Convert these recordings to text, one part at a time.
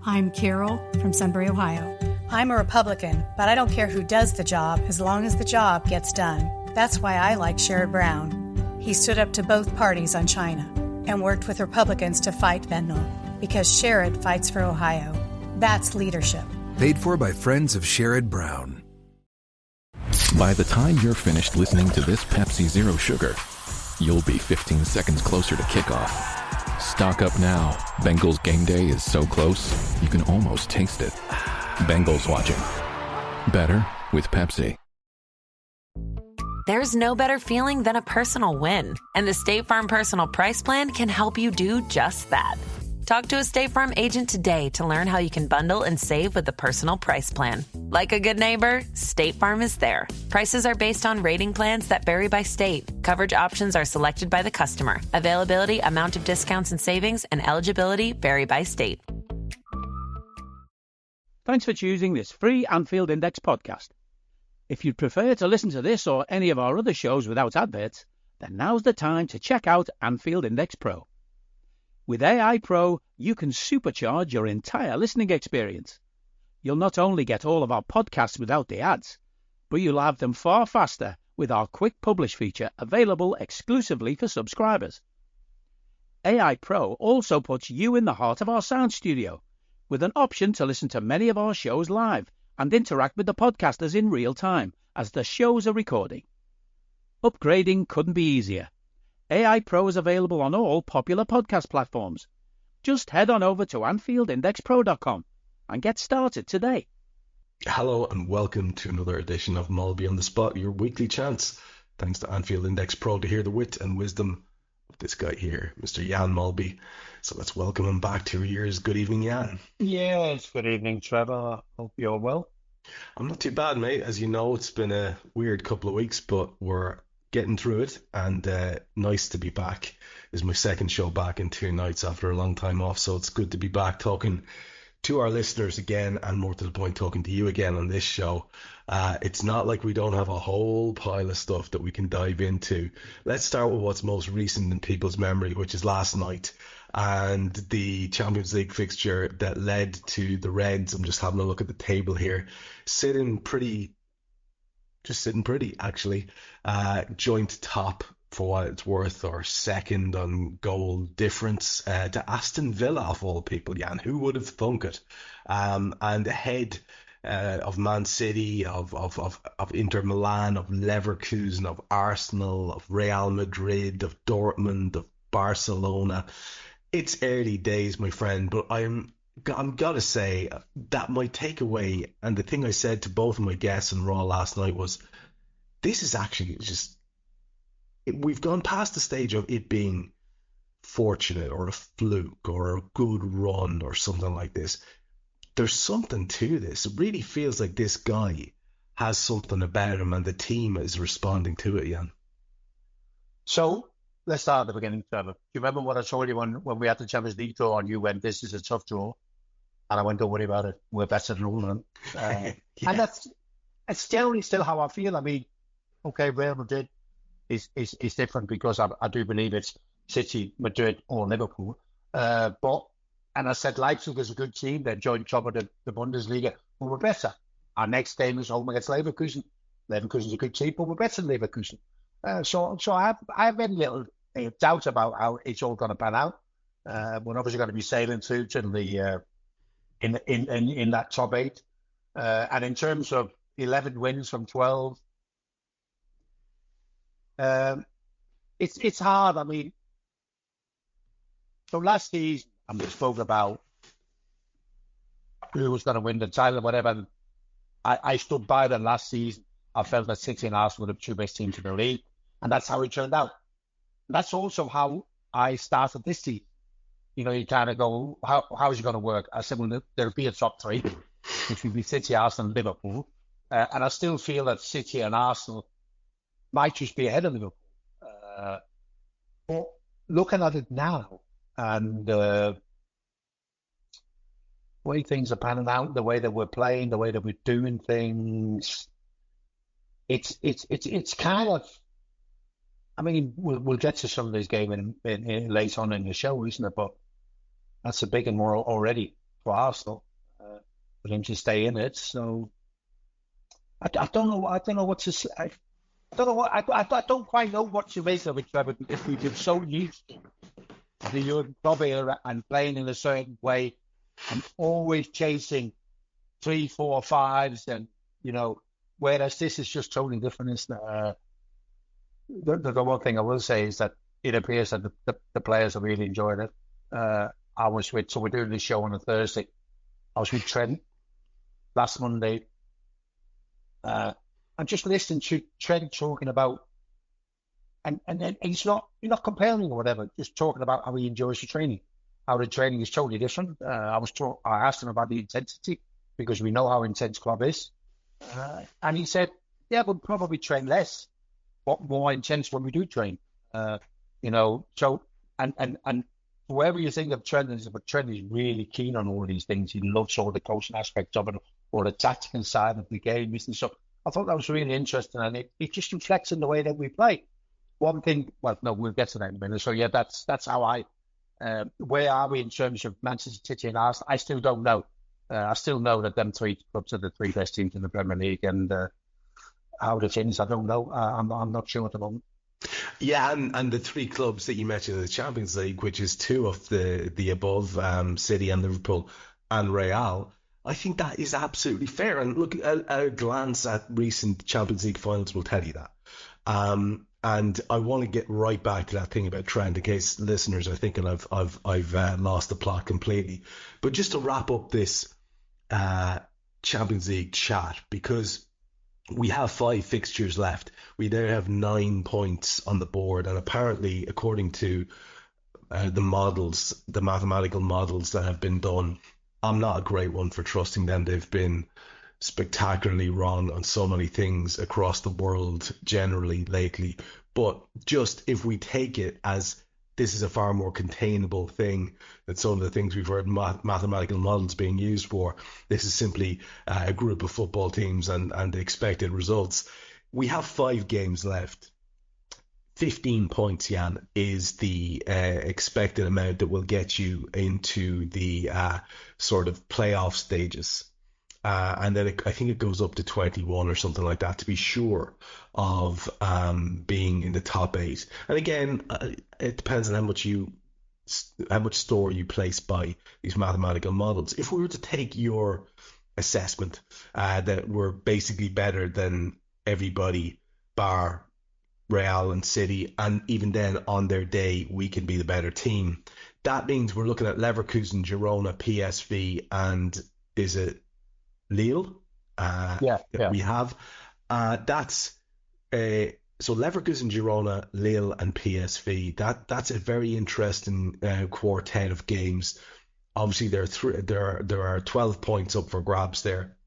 I'm Carol from Sunbury, Ohio. I'm a Republican, but I don't care who does the job as long as the job gets done. That's why I like Sherrod Brown. He stood up to both parties on China and worked with Republicans to fight fentanyl because Sherrod fights for Ohio. That's leadership. Paid for by friends of Sherrod Brown. By the time you're finished listening to this Pepsi Zero Sugar, you'll be 15 seconds closer to kickoff. Stock up now. Bengals game day is so close, you can almost taste it. Bengals watching. Better with Pepsi. There's no better feeling than a personal win, and the State Farm Personal Price Plan can help you do just that. Talk to a State Farm agent today to learn how you can bundle and save with the Personal Price Plan. Like a good neighbor, State Farm is there. Prices are based on rating plans that vary by state. Coverage options are selected by the customer. Availability, amount of discounts and savings, and eligibility vary by state. Thanks for choosing this free Anfield Index podcast. If you'd prefer to listen to this or any of our other shows without adverts, then now's the time to check out Anfield Index Pro. With AI Pro, you can supercharge your entire listening experience. You'll not only get all of our podcasts without the ads, but you'll have them far faster with our Quick Publish feature available exclusively for subscribers. AI Pro also puts you in the heart of our sound studio, with an option to listen to many of our shows live and interact with the podcasters in real time as the shows are recording. Upgrading couldn't be easier. AI Pro is available on all popular podcast platforms. Just head on over to AnfieldIndexPro.com and get started today. Hello and welcome to another edition of Molby on the Spot, your weekly chance, thanks to Anfield Index Pro, to hear the wit and wisdom of this guy here, Mr. Jan Molby. So let's welcome him back 2 years. Good evening, Jan. Yes, good evening, Trevor. Hope you're well. I'm not too bad, mate. As you know, it's been a weird couple of weeks, but we're getting through it, and nice to be back. This is my second show back in 2 nights after a long time off, so it's good to be back talking to our listeners again, and more to the point, talking to you again on this show. It's not like we don't have a whole pile of stuff that we can dive into. Let's start with what's most recent in people's memory, which is last night and the Champions League fixture that led to the Reds. I'm just having a look at the table here, sitting pretty, actually. Joint top for what it's worth, or second on goal difference, to Aston Villa of all people, Jan. Who would have thunk it? And ahead of Man City, of Inter Milan, of Leverkusen, of Arsenal, of Real Madrid, of Dortmund, of Barcelona. It's early days, my friend, but I'm gotta say that my takeaway, and the thing I said to both of my guests on Raw last night, was this is actually just, we've gone past the stage of it being fortunate or a fluke or a good run or something like this. There's something to this. It really feels like this guy has something about him and the team is responding to it, Jan. So let's start at the beginning, Trevor. Do you remember what I told you when we had the Champions League draw and you went, this is a tough draw? And I went, don't worry about it. We're better than all of them. Yeah. And that's generally still how I feel. I mean, okay, Real Madrid is different because I do believe it's City, Madrid, or Liverpool. And I said Leipzig is a good team. They're joint top of the Bundesliga, but we're better. Our next game is home against Leverkusen. Leverkusen's a good team, but we're better than Leverkusen. So I have very little doubt about how it's all going to pan out. We're obviously going to be sailing through to the in that top 8. And in terms of 11 wins from 12, it's hard. I mean, so last season, we spoke about who was going to win the title or whatever. I stood by them last season. I felt that City and Arsenal were the 2 best teams in the league, and that's how it turned out. That's also how I started this season. You know, you kind of go, how is it going to work? I said, well, there'll be a top 3, which would be City, Arsenal, and Liverpool. And I still feel that City and Arsenal might just be ahead of Liverpool. But looking at it now, and the way things are panning out, the way that we're playing, the way that we're doing things, it's kind of, I mean, we'll get to some of this game in later on in the show, isn't it? But that's a big and more already. for Arsenal for him to stay in it. So I don't know. I don't know what to say. I don't know what I don't quite know what to make of it, Trevor, because we've been so used to the Jurgen Klopp era and playing in a certain way and always chasing 3, 4, 5s, and whereas this is just totally different. Isn't it? The one thing I will say is that it appears that the players are really enjoying it. So we're doing this show on a Thursday. I was with Trent last Monday. I'm just listening to Trent talking about, and then you're not comparing or whatever, just talking about how he enjoys the training, how the training is totally different. I asked him about the intensity because we know how intense Klopp is, and he said, "Yeah, we'll probably train less, but more intense when we do train." So and whoever you think of Trent, but Trent is really keen on all these things. He loves all the coaching aspects of it, or the tactical side of the game, and so I thought that was really interesting, and it just reflects in the way that we play. One thing, well, no, we'll get to that in a minute. So yeah, that's how I. Where are we in terms of Manchester City and Arsenal? I still don't know. I still know that them 3 clubs are the 3 best teams in the Premier League, and how they finish, I don't know. I'm not sure at the moment. Yeah, and the 3 clubs that you mentioned in the Champions League, which is 2 of the above, City and Liverpool and Real, I think that is absolutely fair. And look, a glance at recent Champions League finals will tell you that. And I want to get right back to that thing about Trent, in case listeners are thinking I've lost the plot completely. But just to wrap up this Champions League chat, because we have 5 fixtures left. We now have 9 points on the board, and apparently, according to the models, the mathematical models that have been done, I'm not a great one for trusting them. They've been spectacularly wrong on so many things across the world generally lately. But just if we take it as this is a far more containable thing than some of the things we've heard mathematical models being used for, this is simply a group of football teams and the expected results. We have 5 games left. 15 points, Jan, is the expected amount that will get you into the sort of playoff stages. And then I think it goes up to 21 or something like that to be sure of being in the top 8. And again, it depends on how much store you place by these mathematical models. If we were to take your assessment that we're basically better than everybody bar Real and City, and even then on their day we can be the better team, that means we're looking at Leverkusen, Girona, PSV, and is it Lille? We have. That's so Leverkusen, Girona, Lille, and PSV. That's a very interesting quartet of games. Obviously, there are 12 points up for grabs there,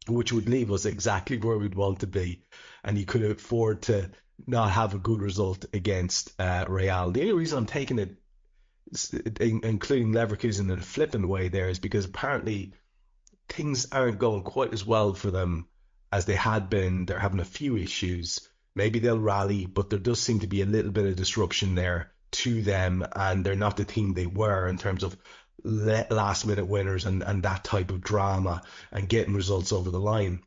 which would leave us exactly where we'd want to be, and you could afford to not have a good result against Real. The only reason I'm taking it, including Leverkusen in a flippant way there, is because apparently things aren't going quite as well for them as they had been. They're having a few issues. Maybe they'll rally, but there does seem to be a little bit of disruption there to them, and they're not the team they were in terms of last minute winners and that type of drama and getting results over the line.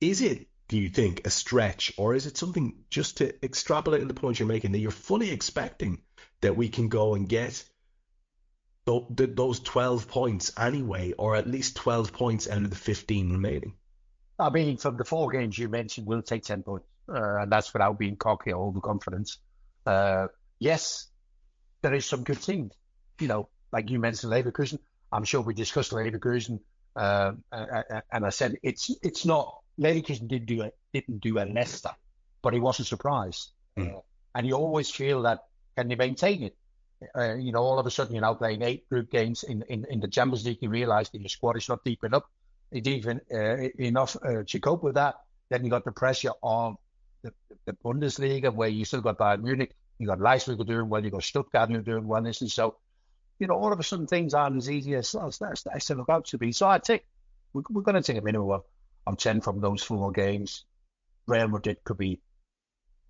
Is it, do you think, a stretch, or is it something, just to extrapolate on the point you're making, that you're fully expecting that we can go and get those 12 points anyway, or at least 12 points out of the 15 remaining? I mean, from the 4 games you mentioned, we'll take 10 points, and that's without being cocky or overconfident. Yes, there is some good teams. Like you mentioned Leverkusen. I'm sure we discussed Leverkusen, and I said it's not. Leverkusen didn't do a Leicester, but he wasn't surprised. And you always feel that, can they maintain it? All of a sudden you're now playing 8 group games in the Champions League. You realise that your squad is not deep enough, enough to cope with that. Then you got the pressure on the Bundesliga, where you still got Bayern Munich, you got Leipzig doing well, you got Stuttgart doing well. And so, all of a sudden things aren't as easy as they look out to be. So we're going to take a minimum of 10 from those 4 games. Real Madrid could be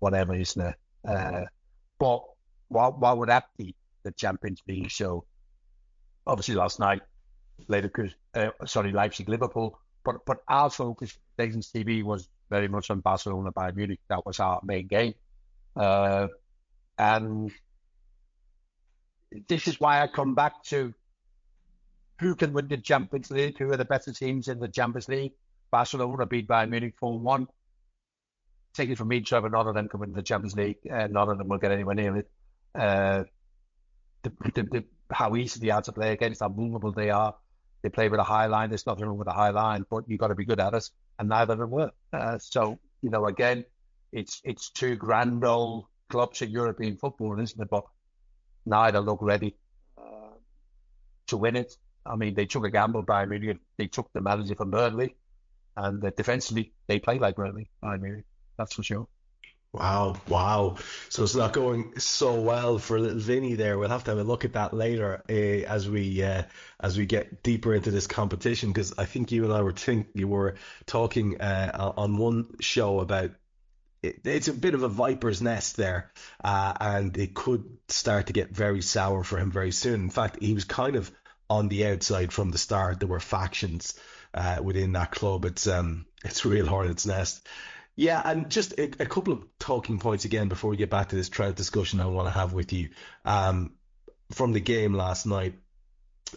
whatever, isn't it? But why would that be the Champions League? So obviously last night, Leipzig, Liverpool. But our focus, Nations TV, was very much on Barcelona, Bayern Munich. That was our main game. And this is why I come back to who can win the Champions League, who are the better teams in the Champions League. Barcelona beat Bayern Munich 4-1. Take it from me, Trevor, none of them can win the Champions League. None of them will get anywhere near it. How easy they are to play against, how vulnerable they are. They play with a high line. There's nothing wrong with a high line, but you've got to be good at it, and neither of them were. So, again, it's two grand old clubs in European football, isn't it? But neither look ready to win it. I mean, they took a gamble by Munich. They took the manager from Burnley, and defensively, they play like Burnley, Bayern Munich. That's for sure. Wow. So it's not going so well for little Vinny there. We'll have to have a look at that later as we get deeper into this competition, because I think you and I were talking on one show about it's a bit of a viper's nest there, and it could start to get very sour for him very soon. In fact, he was kind of on the outside from the start. There were factions within that club. It's real hornet's nest. Yeah, and just a couple of talking points again before we get back to this Trev discussion I want to have with you from the game last night.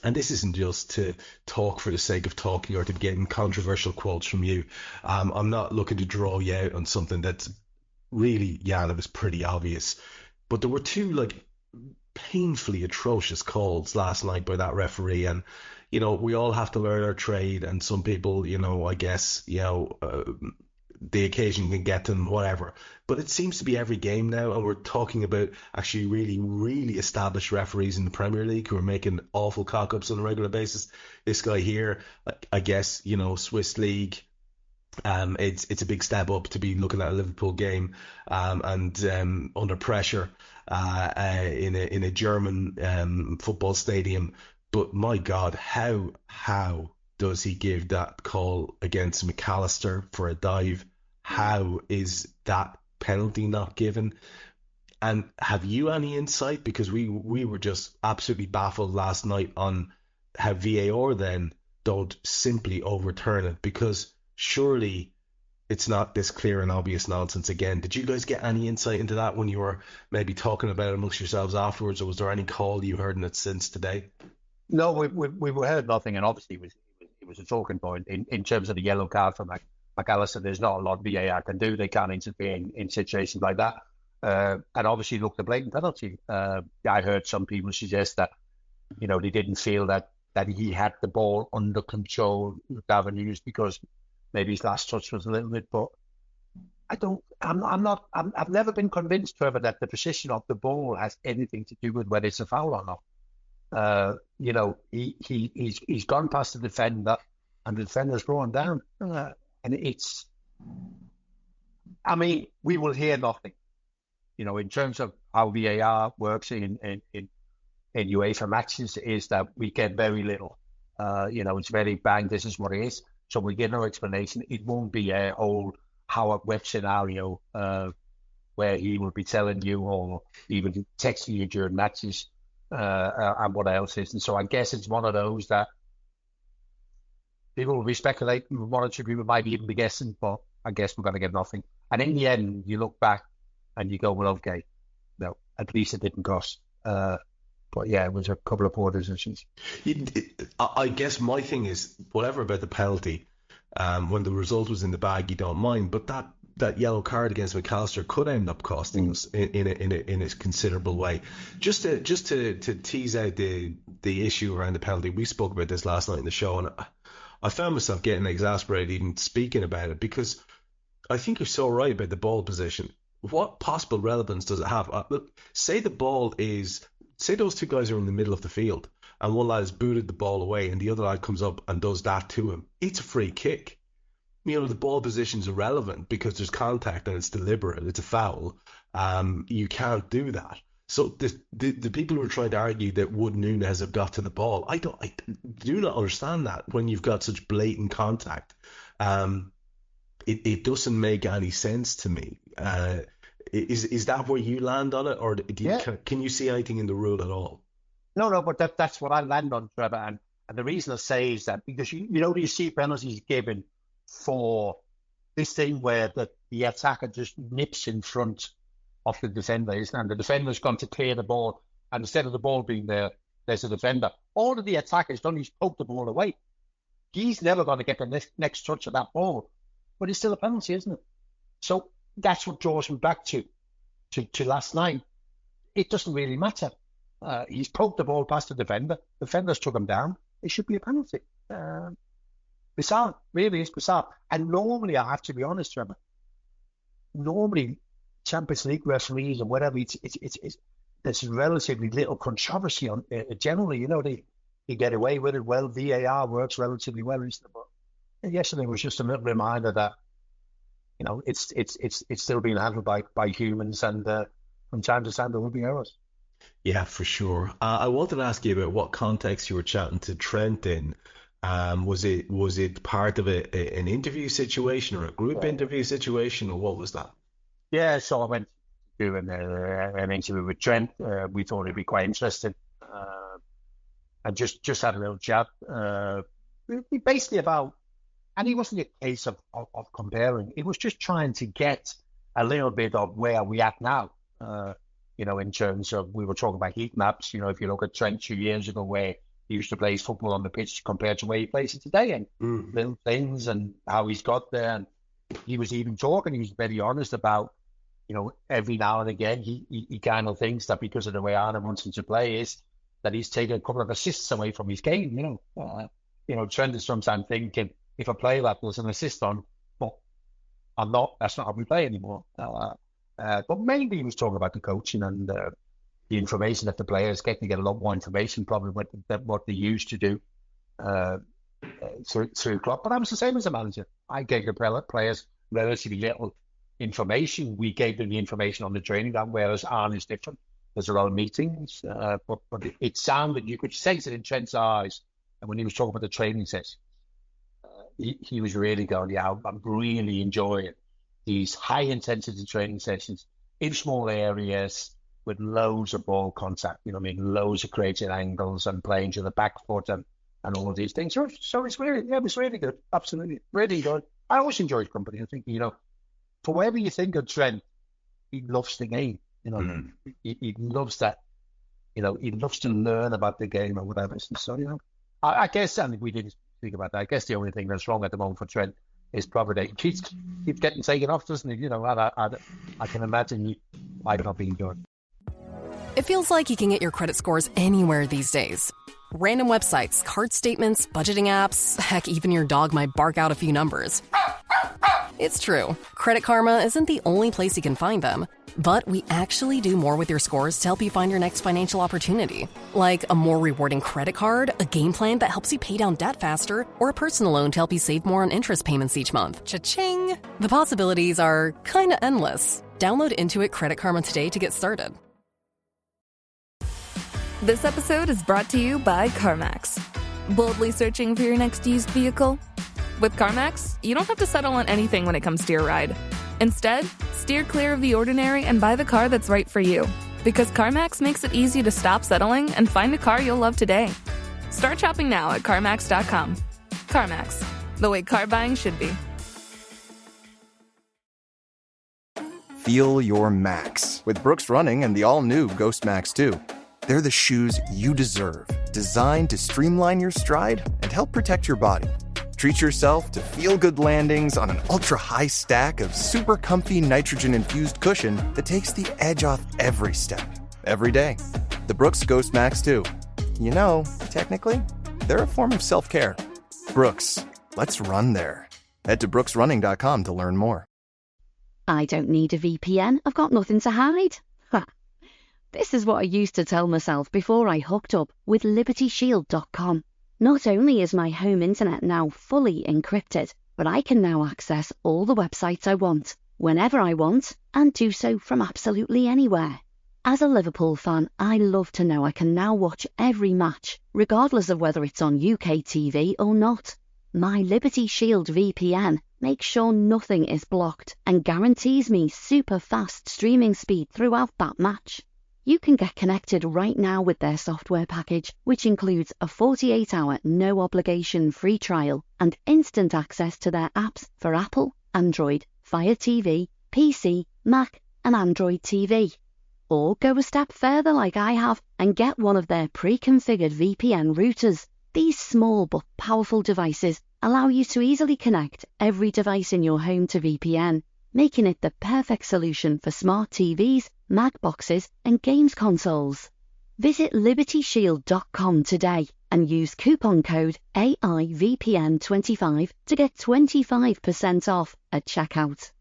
And this isn't just to talk for the sake of talking or to be getting controversial quotes from you. I'm not looking to draw you out on something that's really, that was pretty obvious. But there were two painfully atrocious calls last night by that referee, and we all have to learn our trade, and some people, I guess, the occasion can get them, whatever. But it seems to be every game now, and we're talking about actually really, really established referees in the Premier League who are making awful cock-ups on a regular basis. This guy here, I guess, Swiss League, it's a big step up to be looking at a Liverpool game and under pressure in a German football stadium. But my God, how does he give that call against McAllister for a dive? How is that penalty not given? And have you any insight? Because we were just absolutely baffled last night on how VAR then don't simply overturn it, because surely it's not this clear and obvious nonsense again. Did you guys get any insight into that when you were maybe talking about it amongst yourselves afterwards, or was there any call you heard in it since today? No, we heard nothing, and obviously it was a talking point in terms of the yellow card for McAllister. There's not a lot VAR can do. They can't intervene in situations like that. And obviously, look, the blatant penalty. I heard some people suggest that, they didn't feel that he had the ball under control with Downey, because maybe his last touch was a little bit. But I've never been convinced, Trevor, that the position of the ball has anything to do with whether it's a foul or not. He's gone past the defender, and the defender's brought him down. And we will hear nothing. In terms of how VAR works in UEFA matches, is that we get very little. It's very bang, this is what it is. So we get no explanation. It won't be a whole Howard Webb scenario where he will be telling you or even texting you during matches and what else is. And so I guess it's one of those that people will be speculating, one or two people might even be guessing, but I guess we're going to get nothing. And in the end, you look back and you go, well, okay, no, at least it didn't cost. But yeah, it was a couple of poor decisions. I guess my thing is, whatever about the penalty, when the result was in the bag, you don't mind. But that yellow card against McAllister could end up costing us in a considerable way. Just to tease out the issue around the penalty, we spoke about this last night in the show, and I found myself getting exasperated even speaking about it, because I think you're so right about the ball position. What possible relevance does it have? Look, say those two guys are in the middle of the field and one lad has booted the ball away and the other lad comes up and does that to him. It's a free kick. The ball position's irrelevant because there's contact and it's deliberate. It's a foul. You can't do that. So the people who are trying to argue that Wood Nunes have got to the ball, I do not understand that when you've got such blatant contact. It doesn't make any sense to me. Is that where you land on it, or can you see anything in the rule at all? No, but that's what I land on, Trevor. And the reason I say is that because you see penalties given for this thing where the attacker just nips in front of the defender, and the defender's gone to clear the ball, and instead of the ball being there, there's a defender. All that the attacker's done is poke the ball away. He's never going to get the next touch of that ball, but it's still a penalty, isn't it? So that's what draws me back to last night. It doesn't really matter. He's poked the ball past the defender. The defender's took him down. It should be a penalty. Bizarre, really is bizarre. And normally, I have to be honest, Trevor, normally Champions League referees or whatever, there's relatively little controversy on generally. They get away with it well. VAR works relatively well, but yesterday was just a little reminder that it's still being handled by humans, and from time to time there will be errors. Yeah, for sure. I wanted to ask you about what context you were chatting to Trent in. Was it part of an interview situation or a group interview situation, or what was that? Yeah, so I went to do an interview with Trent. We thought it'd be quite interesting. And just had a little chat. Basically about, and it wasn't a case of comparing. It was just trying to get a little bit of where we at now. In terms of, we were talking about heat maps. If you look at Trent 2 years ago, where he used to play his football on the pitch compared to where he plays it today, and little things and how he's got there. And he was even talking, he was very honest about, every now and again, he kind of thinks that because of the way Arne wants him to play is that he's taken a couple of assists away from his game, Trent is sometimes thinking, if I play that, there's an assist on, but that's not how we play anymore. But mainly he was talking about the coaching and the information that the players get. They get a lot more information probably what they used to do through Klopp. But I was the same as a manager. I gave the players relatively little information. We gave them the information on the training ground, whereas Arne is different. There's their own meetings. But it sounded, you could sense it in Trent's eyes. And when he was talking about the training session, he was really going, yeah, I'm really enjoying these high-intensity training sessions in small areas with loads of ball contact, loads of creating angles and playing to the back foot and all of these things. So it's really, it was really good. Absolutely. Really good. I always enjoy his company. I think, for whatever you think of Trent, he loves the game. He loves that, he loves to learn about the game or whatever. So, I guess, and we didn't speak about that, I guess the only thing that's wrong at the moment for Trent is probably that he keeps getting taken off, doesn't he? I can imagine he might not be good. It feels like you can get your credit scores anywhere these days. Random websites, card statements, budgeting apps, heck, even your dog might bark out a few numbers. It's true. Credit Karma isn't the only place you can find them. But we actually do more with your scores to help you find your next financial opportunity. Like a more rewarding credit card, a game plan that helps you pay down debt faster, or a personal loan to help you save more on interest payments each month. Cha-ching! The possibilities are kinda endless. Download Intuit Credit Karma today to get started. This episode is brought to you by CarMax. Boldly searching for your next used vehicle? With CarMax, you don't have to settle on anything when it comes to your ride. Instead, steer clear of the ordinary and buy the car that's right for you. Because CarMax makes it easy to stop settling and find a car you'll love today. Start shopping now at CarMax.com. CarMax, the way car buying should be. Feel your max with Brooks Running and the all-new Ghost Max 2. They're the shoes you deserve, designed to streamline your stride and help protect your body. Treat yourself to feel-good landings on an ultra-high stack of super comfy nitrogen-infused cushion that takes the edge off every step, every day. The Brooks Ghost Max 2. Technically, they're a form of self-care. Brooks, let's run there. Head to brooksrunning.com to learn more. I don't need a VPN. I've got nothing to hide. This is what I used to tell myself before I hooked up with LibertyShield.com. Not only is my home internet now fully encrypted, but I can now access all the websites I want, whenever I want, and do so from absolutely anywhere. As a Liverpool fan, I love to know I can now watch every match, regardless of whether it's on UK TV or not. My Liberty Shield VPN makes sure nothing is blocked and guarantees me super fast streaming speed throughout that match. You can get connected right now with their software package, which includes a 48-hour no-obligation free trial and instant access to their apps for Apple, Android, Fire TV, PC, Mac, and Android TV. Or go a step further like I have and get one of their pre-configured VPN routers. These small but powerful devices allow you to easily connect every device in your home to VPN, making it the perfect solution for smart TVs, Mac boxes, and games consoles. Visit libertyshield.com today and use coupon code AIVPN25 to get 25% off at checkout.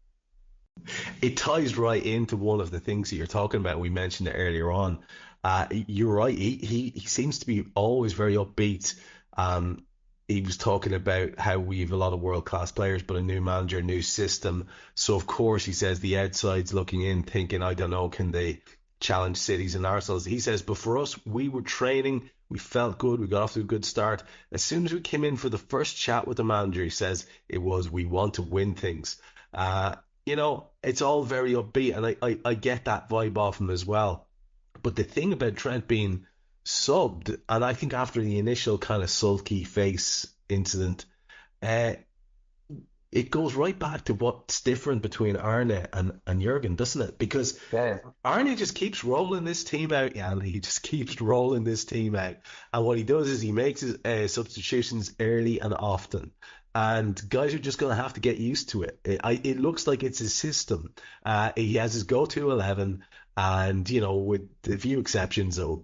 It ties right into one of the things that you're talking about. We mentioned it earlier on. You're right. He seems to be always very upbeat. He was talking about how we have a lot of world-class players, but a new manager, new system. So, of course, he says the outside's looking in, thinking, I don't know, can they challenge Cities and Arsenal? He says, but for us, we were training. We felt good. We got off to a good start. As soon as we came in for the first chat with the manager, he says, it was, we want to win things. It's all very upbeat, and I get that vibe off him as well. But the thing about Trent being subbed, and I think after the initial kind of sulky face incident, it goes right back to what's different between Arne and Jurgen, doesn't it? Because Arne just keeps rolling this team out, he just keeps rolling this team out. And what he does is he makes his substitutions early and often. And guys are just going to have to get used to it. It looks like it's his system. He has his go-to 11. And, with a few exceptions, or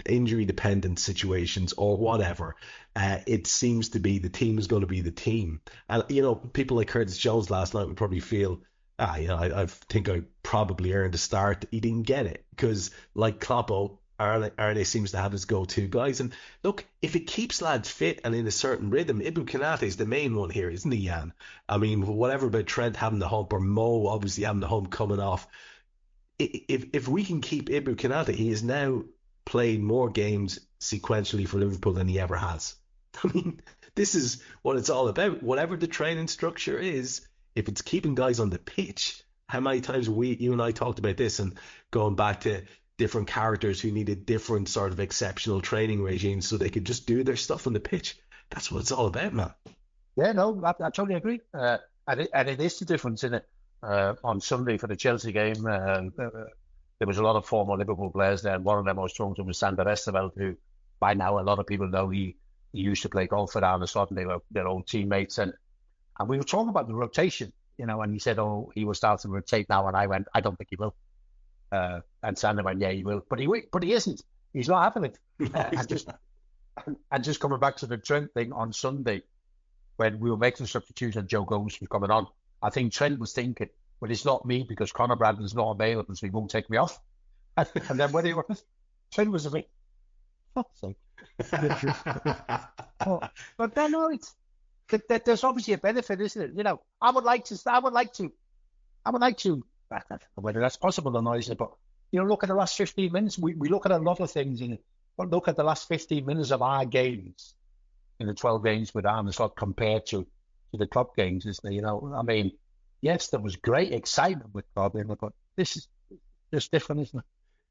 injury-dependent situations or whatever, it seems to be the team is going to be the team. And, people like Curtis Jones last night would probably feel, I think I probably earned a start. He didn't get it because, like Kloppo, Arne seems to have his go-to guys. And look, if it keeps lads fit and in a certain rhythm, Ibou Konate is the main one here, isn't he, Jan? I mean, whatever about Trent having the hump or Mo obviously having the hump coming off, if we can keep Ibou Konate, he is now playing more games sequentially for Liverpool than he ever has. I mean, this is what it's all about. Whatever the training structure is, if it's keeping guys on the pitch, how many times you and I talked about this, and going back to different characters who needed different sort of exceptional training regimes so they could just do their stuff on the pitch. That's what it's all about, man. Yeah, no, I totally agree. And it is the difference, isn't it? On Sunday for the Chelsea game, there was a lot of former Liverpool players there, and one of them I was talking to was Sander Westerveld, who by now a lot of people know he used to play golf for Arne Slot, and they were their old teammates. And we were talking about the rotation, and he said, he will start to rotate now, and I went, I don't think he will. And Sander went, yeah, he will. But he isn't. He's not having it. And just coming back to the Trent thing on Sunday, when we were making substitutes and Joe Gomez was coming on, I think Trent was thinking, well, it's not me because Conor Bradley's not available, so he won't take me off. And then when Trent was a bit, fuck's sake. But then there's obviously a benefit, isn't it? I would like to, whether that's possible or not, isn't it? But, look at the last 15 minutes. We look at a lot of things in it, but look at the last 15 minutes of our games in the 12 games with Arne Slot compared to the club games, isn't it? I mean, yes, there was great excitement with club, but this is just different, isn't it?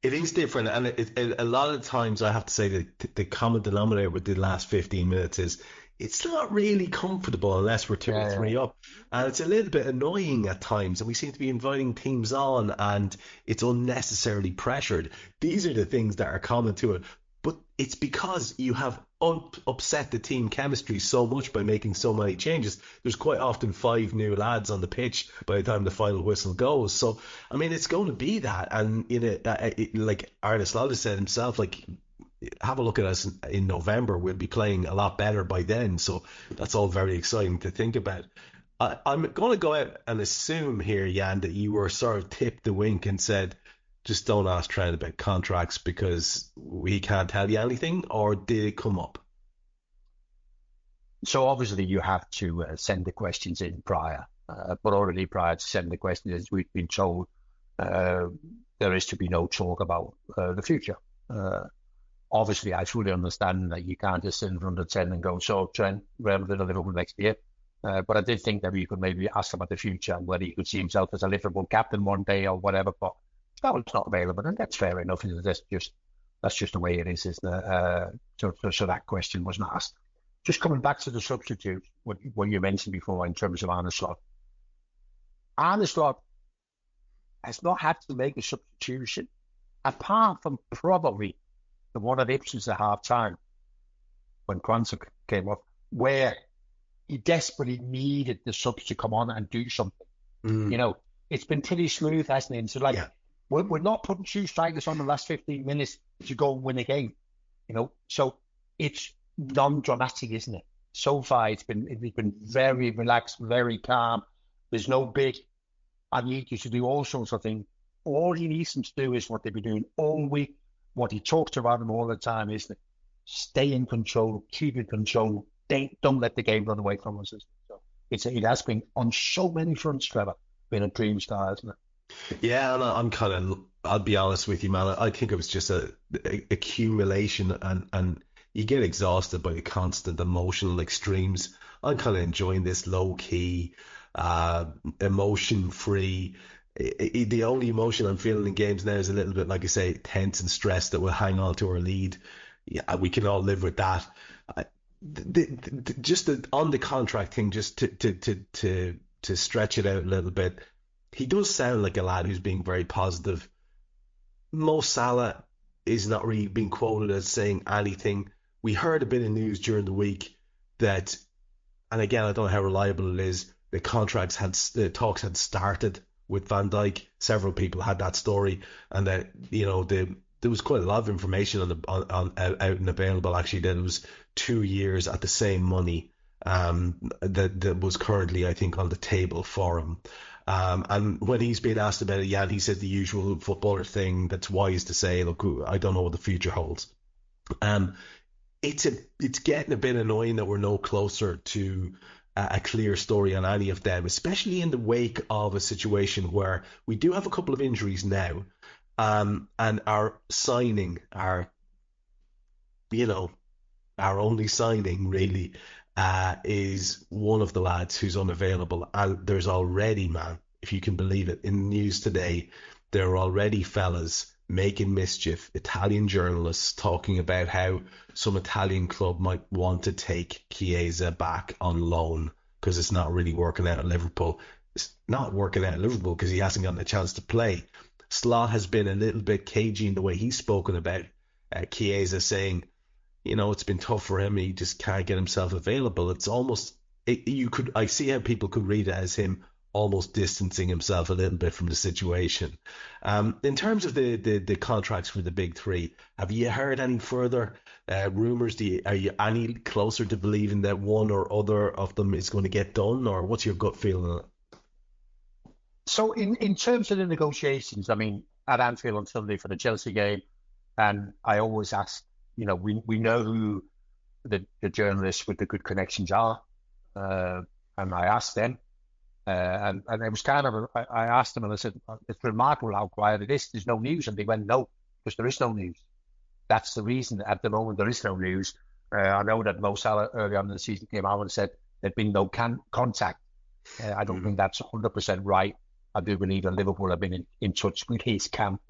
It is different, and a lot of times I have to say that the common denominator with the last 15 minutes is it's not really comfortable unless we're 2 or 3 up, and it's a little bit annoying at times, and we seem to be inviting teams on, and it's unnecessarily pressured. These are the things that are common to it. But it's because you have upset the team chemistry so much by making so many changes. There's quite often 5 new lads on the pitch by the time the final whistle goes. So, I mean, it's going to be that. And like Arne Slot has said himself, have a look at us in November. We'll be playing a lot better by then. So that's all very exciting to think about. I'm going to go out and assume here, Jan, that you were sort of tipped the wink and said, just don't ask Trent about contracts because we can't tell you anything, or did it come up? So obviously you have to send the questions in prior, but already prior to sending the questions, as we've been told, there is to be no talk about the future. Obviously, I fully understand that you can't just sit in front of 10 and go, so Trent, relevant to Liverpool next year. But I did think that we could maybe ask about the future and whether he could see himself as a Liverpool captain one day or whatever. But Well, it's not available, and that's fair enough. That's just the way it is, isn't it? So that question wasn't asked. Just coming back to the substitute, what you mentioned before in terms of Arne Slot. Arne Slot has not had to make a substitution, apart from probably the one at Ipswich at half-time, when Kwanzaa came off, where he desperately needed the subs to come on and do something. You know, it's been pretty smooth, hasn't it? And so, we're not putting 2 strikers on the last 15 minutes to go and win a game, you know. So it's non-dramatic, isn't it? So far, it's been very relaxed, very calm. There's no big, I need you to do all sorts of things. All he needs them to do is what they've been doing all week, what he talks about them all the time, isn't it? Stay in control, keep in control. Don't let the game run away from us. So it has been, on so many fronts, Trevor, been a dream star, hasn't it? Yeah, and I'm kind of, I'll be honest with you, man. I think it was just a accumulation, and you get exhausted by the constant emotional extremes. I'm kind of enjoying this low key, emotion free. The only emotion I'm feeling in games now is a little bit, like I say, tense and stressed that we'll hang on to our lead. Yeah, we can all live with that. On the contract thing, just to stretch it out a little bit, he does sound like a lad who's being very positive. Mo Salah is not really being quoted as saying anything. We heard a bit of news during the week that, and again, I don't know how reliable it is, the talks had started with Van Dijk. Several people had that story, and that, you know, there was quite a lot of information on out and available, actually, that it was 2 years at the same money that was currently, I think, on the table for him. And when he's been asked about it, he said the usual footballer thing that's wise to say, look, I don't know what the future holds. It's getting a bit annoying that we're no closer to a clear story on any of them, especially in the wake of a situation where we do have a couple of injuries now, and our only signing really is one of the lads who's unavailable. And there's already, man, if you can believe it, in the news today, there are already fellas making mischief, Italian journalists talking about how some Italian club might want to take Chiesa back on loan because it's not really working out at Liverpool. It's not working out at Liverpool because he hasn't gotten a chance to play. Slot has been a little bit cagey in the way he's spoken about Chiesa, saying, you know, it's been tough for him. He just can't get himself available. It's almost, I see how people could read it as him almost distancing himself a little bit from the situation. In terms of the contracts for the big three, have you heard any further rumours? Are you any closer to believing that one or other of them is going to get done, or what's your gut feeling on it? So in terms of the negotiations, I mean, at Anfield on Sunday for the Chelsea game, and I always ask, you know, we know who the journalists with the good connections are, and I asked them, and it was kind of, I asked them and I said, it's remarkable how quiet it is. There's no news. And they went, no, because there is no news. That's the reason at the moment there is no news. I know that Mo Salah early on in the season came out and said there'd been no contact. I don't think that's 100% right. I do believe that Liverpool have been in touch with his camp,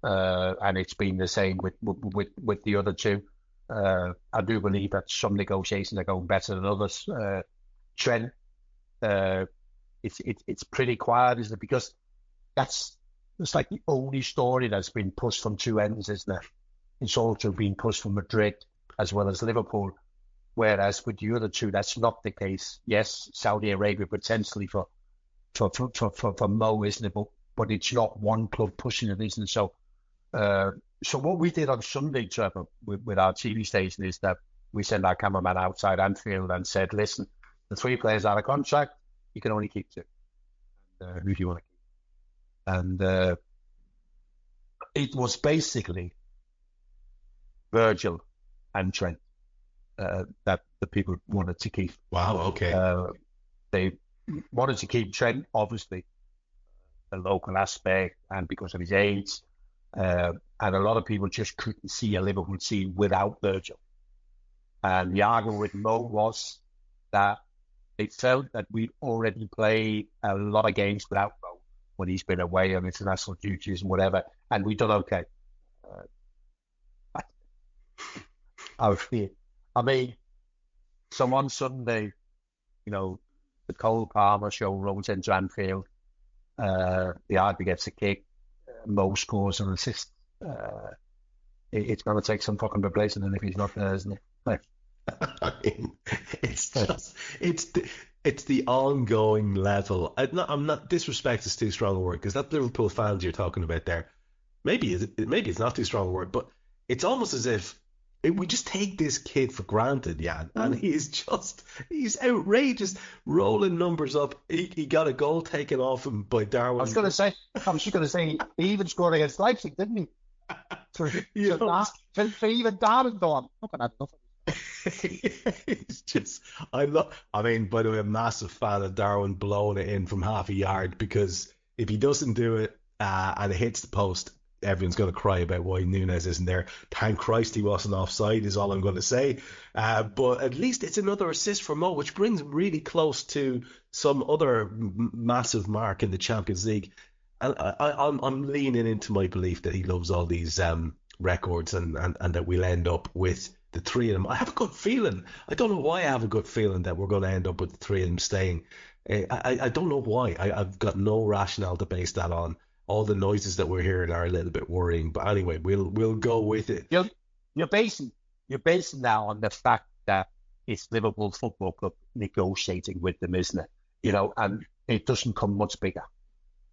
and it's been the same with the other two. I do believe that some negotiations are going better than others. Trent, it's pretty quiet, isn't it? Because it's like the only story that's been pushed from two ends, isn't it? It's also been pushed from Madrid as well as Liverpool. Whereas with the other two, that's not the case. Yes, Saudi Arabia potentially for Mo, isn't it? But it's not one club pushing it, isn't it? So what we did on Sunday, Trevor, with our TV station, is that we sent our cameraman outside Anfield and said, listen, the 3 players out of contract, you can only keep 2. Who do you want to keep? And it was basically Virgil and Trent that the people wanted to keep. Wow, okay. They wanted to keep Trent, obviously, the local aspect and because of his age. And a lot of people just couldn't see a Liverpool team without Virgil. And the argument with Mo was that they felt that we'd already played a lot of games without Mo. when he's been away on international duties and whatever, and we've done okay. I mean, so on Sunday, the Cole Palmer show rolls into Anfield. The RB gets a kick. Mo scores an assist. It's going to take some fucking replacing him if he's not there, isn't it? I mean, it's the ongoing level. I'm not disrespect is too strong a word, because that Liverpool fans you're talking about there, maybe it's not too strong a word, but it's almost as if we just take this kid for granted, Jan, and he's outrageous, rolling numbers up. He got a goal taken off him by Darwin. I was just going to say, he even scored against Leipzig, didn't he? For even Darwin, though, look at that. It's just, by the way, I'm a massive fan of Darwin blowing it in from half a yard, because if he doesn't do it and it hits the post, everyone's going to cry about why Núñez isn't there. Thank Christ he wasn't offside is all I'm going to say. But at least it's another assist for Mo, which brings him really close to some other massive mark in the Champions League. And I'm leaning into my belief that he loves all these records and that we'll end up with the three of them. I have a good feeling. I don't know why I have a good feeling that we're going to end up with the three of them staying. I don't know why. I've got no rationale to base that on. All the noises that we're hearing are a little bit worrying, but anyway, we'll go with it. You're basing now on the fact that it's Liverpool Football Club negotiating with them, isn't it? And it doesn't come much bigger.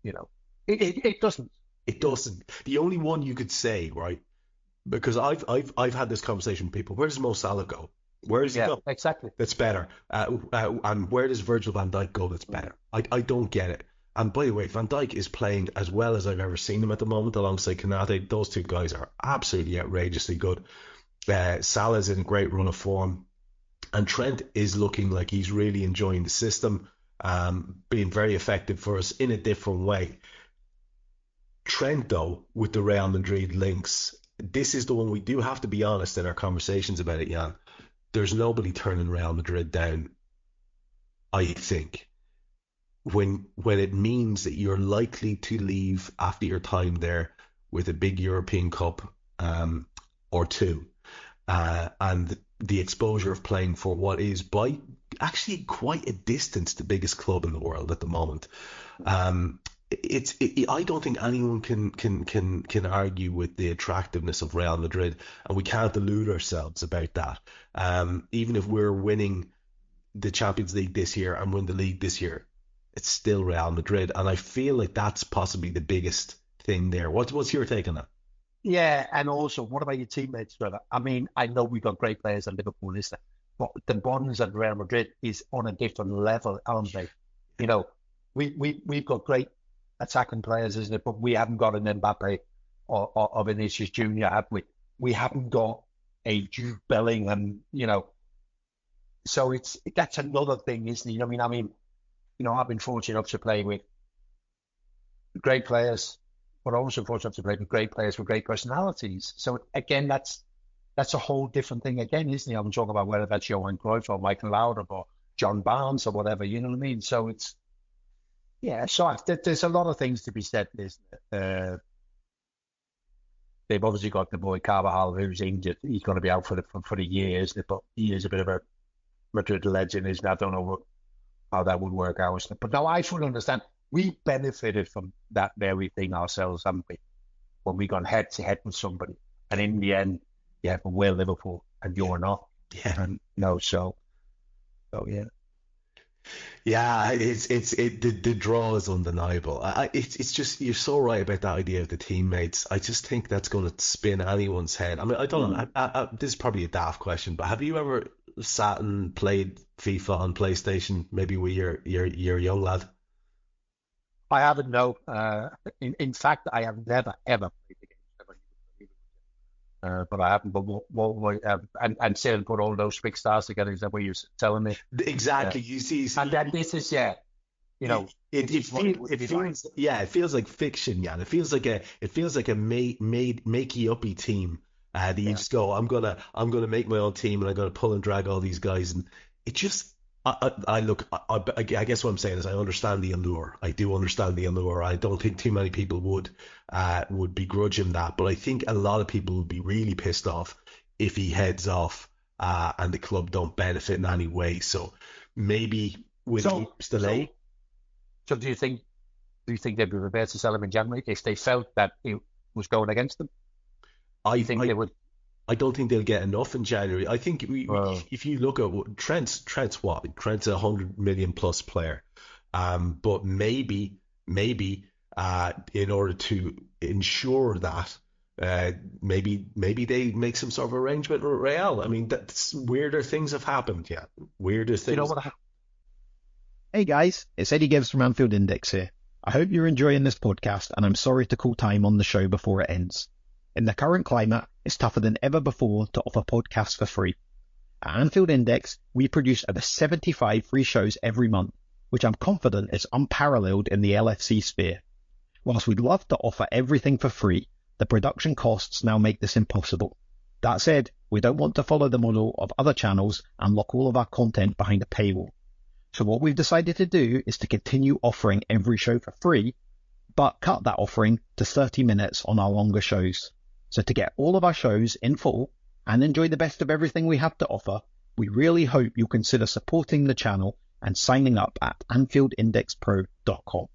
It doesn't. It doesn't. The only one you could say, right? Because I've had this conversation with people. Where does Mo Salah go? Where does he go? Exactly. That's better. And where does Virgil van Dijk go? That's better. I don't get it. And by the way, Van Dijk is playing as well as I've ever seen him at the moment alongside Konate. Those two guys are absolutely outrageously good. Salah's in a great run of form. And Trent is looking like he's really enjoying the system, being very effective for us in a different way. Trent, though, with the Real Madrid links, this is the one we do have to be honest in our conversations about it, Jan. There's nobody turning Real Madrid down, I think. When it means that you're likely to leave after your time there with a big European Cup or two, and the exposure of playing for what is by actually quite a distance the biggest club in the world at the moment, I don't think anyone can argue with the attractiveness of Real Madrid, and we can't delude ourselves about that. Even if we're winning the Champions League this year and win the league this year, it's still Real Madrid, and I feel like that's possibly the biggest thing there. What's your take on that? Yeah, and also, what about your teammates, Trevor? I mean, I know we've got great players at Liverpool, isn't it? But the bonds at Real Madrid is on a different level, aren't they? We've got great attacking players, isn't it? But we haven't got an Mbappe or Vinicius Junior, have we? We haven't got a Jude Bellingham, So that's another thing, isn't it? I mean, I've been fortunate enough to play with great players, but also fortunate enough to play with great players with great personalities. So again, that's a whole different thing again, isn't it? I'm talking about whether that's Johan Cruyff or Michael Laudrup or John Barnes or whatever, you know what I mean? So it's, so there's a lot of things to be said, isn't it? They've obviously got the boy Carvajal, who's injured. He's going to be out for the year, isn't it? But he is a bit of a Madrid legend, isn't it? I don't know how that would work out. But no, I fully understand. We benefited from that very thing ourselves, haven't we? When we gone head to head with somebody, and in the end, we're Liverpool and you're not. Yeah. And so yeah. Yeah, the draw is undeniable. It's just, you're so right about that idea of the teammates. I just think that's going to spin anyone's head. I mean, I don't know. This is probably a daft question, but have you ever sat and played FIFA on PlayStation, maybe with your young lad? I haven't, no. In fact, I have never ever played the game. But I haven't. But and sit and put all those big stars together. Is that what you're telling me? Exactly. You see, and then this is it feels like fiction, Jan. It feels like a makey uppy team. That you just go, I'm gonna make my own team and I'm gonna pull and drag all these guys, and it just I guess what I'm saying is I understand the allure. I do understand the allure. I don't think too many people would begrudge him that, but I think a lot of people would be really pissed off if he heads off and the club don't benefit in any way. So maybe with Eve's delay. So do you think they'd be prepared to sell him in January if they felt that he was going against them? I think they would. I don't think they'll get enough in January. I think if you look at Trent's what? Trent's a 100 million plus player. But maybe in order to ensure that, maybe they make some sort of arrangement with Real. I mean, that's weirder things have happened. Yeah, weirder things. You know what? Hey guys, it's Eddie Gibbs from Anfield Index here. I hope you're enjoying this podcast, and I'm sorry to call time on the show before it ends. In the current climate, it's tougher than ever before to offer podcasts for free. At Anfield Index, we produce over 75 free shows every month, which I'm confident is unparalleled in the LFC sphere. Whilst we'd love to offer everything for free, the production costs now make this impossible. That said, we don't want to follow the model of other channels and lock all of our content behind a paywall. So what we've decided to do is to continue offering every show for free, but cut that offering to 30 minutes on our longer shows. So to get all of our shows in full and enjoy the best of everything we have to offer, we really hope you'll consider supporting the channel and signing up at AnfieldIndexPro.com.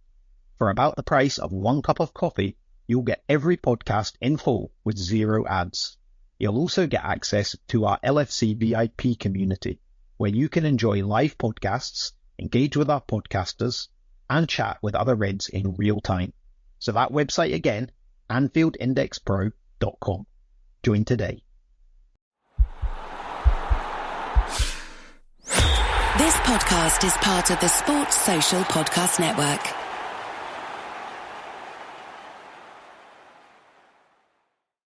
For about the price of 1 cup of coffee, you'll get every podcast in full with 0 ads. You'll also get access to our LFC VIP community, where you can enjoy live podcasts, engage with our podcasters, and chat with other Reds in real time. So that website again, AnfieldIndexPro.com. Join today. This podcast is part of the Sports Social Podcast Network.